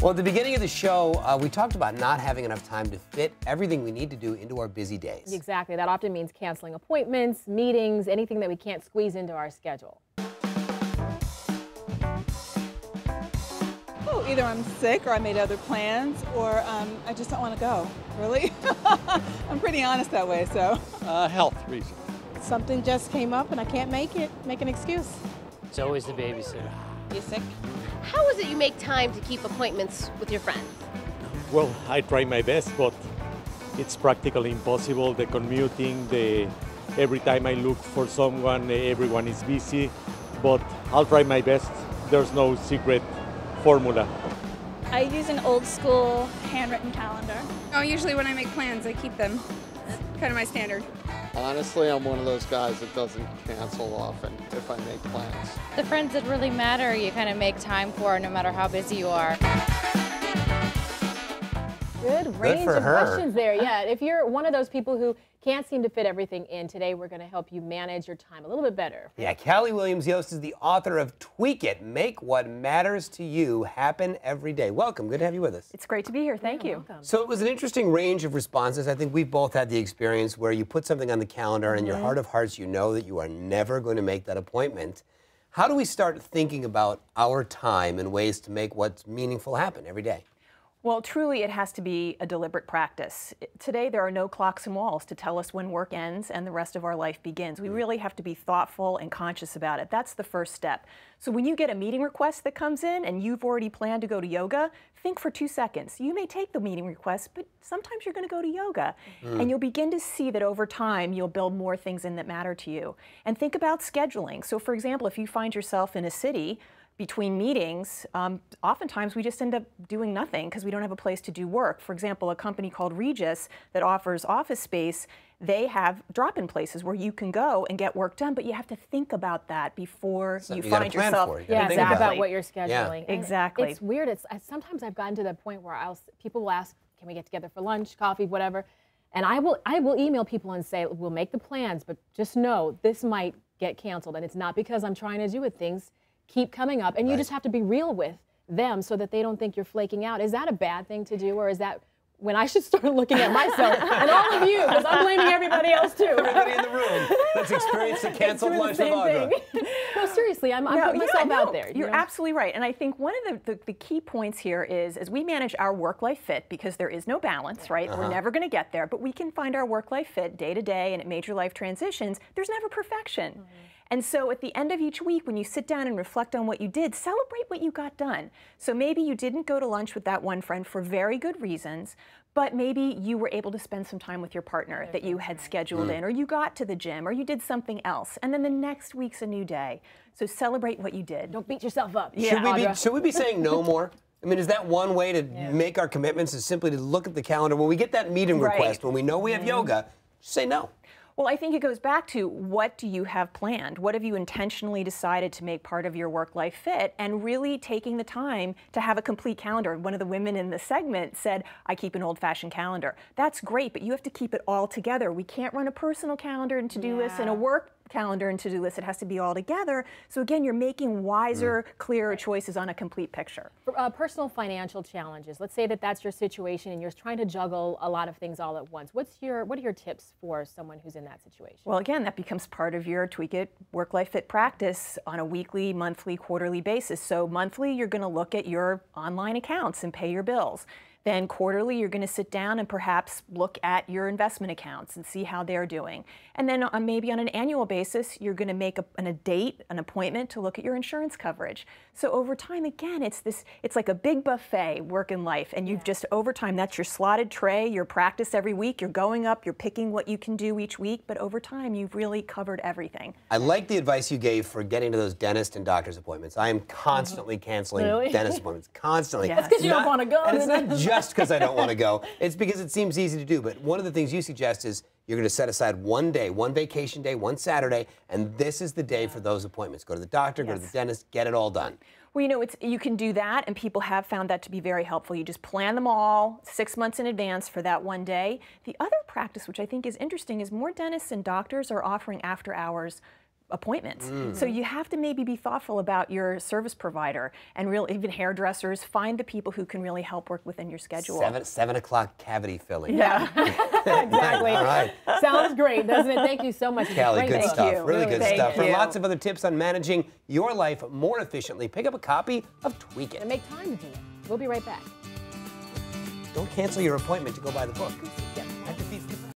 Well, at the beginning of the show, we talked about not having enough time to fit everything we need to do into our busy days. Exactly. That often means canceling appointments, meetings, anything that we can't squeeze into our schedule. Oh, either I'm sick or I made other plans or I just don't want to go. Really? I'm pretty honest that way, so. Health reasons. Something just came up and I can't make it. Make an excuse. It's always the babysitter. You sick? How is it you make time to keep appointments with your friends? Well, I try my best, but it's practically impossible. The commuting, every time I look for someone, everyone is busy. But I'll try my best. There's no secret formula. I use an old school handwritten calendar. Oh, usually when I make plans, I keep them. That's kind of my standard. Honestly, I'm one of those guys that doesn't cancel often if I make plans. The friends that really matter, you kind of make time for no matter how busy you are. Good range of questions there. Yeah, if you're one of those people who can't seem to fit everything in, today we're going to help you manage your time a little bit better. Yeah, Calli Williams, Yost, is the author of Tweak It, Make What Matters to You Happen Every Day. Welcome. Good to have you with us. It's great to be here. Thank you. Welcome. So it was an interesting range of responses. I think we've both had the experience where you put something on the calendar and in your heart of hearts you know that you are never going to make that appointment. How do we start thinking about our time and ways to make what's meaningful happen every day? Well, truly, it has to be a deliberate practice. Today, there are no clocks and walls to tell us when work ends and the rest of our life begins. We really have to be thoughtful and conscious about it. That's the first step. So when you get a meeting request that comes in and you've already planned to go to yoga, think for 2 seconds. You may take the meeting request, but sometimes you're going to go to yoga. And you'll begin to see that over time, you'll build more things in that matter to you. And think about scheduling. So for example, if you find yourself in a city between meetings, oftentimes we just end up doing nothing because we don't have a place to do work. For example, a company called Regis that offers office space, they have drop-in places where you can go and get work done, but you have to think about that before you find yourself. Yeah, think about what you're scheduling. Yeah. Exactly. It's weird. Sometimes I've gotten to the point where people will ask, can we get together for lunch, coffee, whatever, and I will email people and say, we'll make the plans, but just know this might get canceled, and it's not because I'm trying to do it. Things keep coming up, and you just have to be real with them so that they don't think you're flaking out. Is that a bad thing to do, or is that when I should start looking at myself and all of you, because I'm blaming everybody else too? Everybody in the room that's experienced a canceled lunch with Audra. No, seriously, I'm putting myself out there. You're absolutely right, and I think one of the key points here is as we manage our work-life fit, because there is no balance, right? We're never going to get there, but we can find our work-life fit day to day and at major life transitions. There's never perfection. And so at the end of each week, when you sit down and reflect on what you did, celebrate what you got done. So maybe you didn't go to lunch with that one friend for very good reasons, but maybe you were able to spend some time with your partner that you had scheduled in, or you got to the gym, or you did something else. And then the next week's a new day. So celebrate what you did. Don't beat yourself up. Yeah, should we be saying no more? I mean, is that one way to make our commitments, is simply to look at the calendar? When we get that meeting request, when we know we have yoga, just say no. Well, I think it goes back to what do you have planned? What have you intentionally decided to make part of your work-life fit? And really taking the time to have a complete calendar. One of the women in the segment said, I keep an old-fashioned calendar. That's great, but you have to keep it all together. We can't run a personal calendar and to-do list and a work calendar and to-do list. It has to be all together. So again, you're making wiser, clearer choices on a complete picture. For, personal financial challenges, let's say that that's your situation and you're trying to juggle a lot of things all at once. What are your tips for someone who's in that situation? Well, again, that becomes part of your Tweak It work-life fit practice on a weekly, monthly, quarterly basis. So monthly, you're going to look at your online accounts and pay your bills. Then quarterly, you're going to sit down and perhaps look at your investment accounts and see how they're doing. And then maybe on an annual basis, you're going to make an appointment to look at your insurance coverage. So over time, again, it's like a big buffet, work and life. And you've just, over time, that's your slotted tray, your practice every week. You're going up, you're picking what you can do each week. But over time, you've really covered everything. I like the advice you gave for getting to those dentist and doctor's appointments. I am constantly canceling dentist appointments, constantly. That's because you don't want to go. And it's not just because I don't want to go. It's because it seems easy to do. But one of the things you suggest is you're going to set aside one day, one vacation day, one Saturday, and this is the day for those appointments. Go to the doctor, go to the dentist, get it all done. Well, you know, you can do that, and people have found that to be very helpful. You just plan them all 6 months in advance for that one day. The other practice, which I think is interesting, is more dentists and doctors are offering after-hours appointments. So you have to maybe be thoughtful about your service provider and really even hairdressers. Find the people who can really help work within your schedule. 7 o'clock cavity filling. Yeah. Exactly. All right. Sounds great, doesn't it? Thank you so much. Calli, good stuff. Really good stuff. For you. lots of other tips on managing your life more efficiently, pick up a copy of Tweak It. And make time to do it. We'll be right back. Don't cancel your appointment to go buy the book.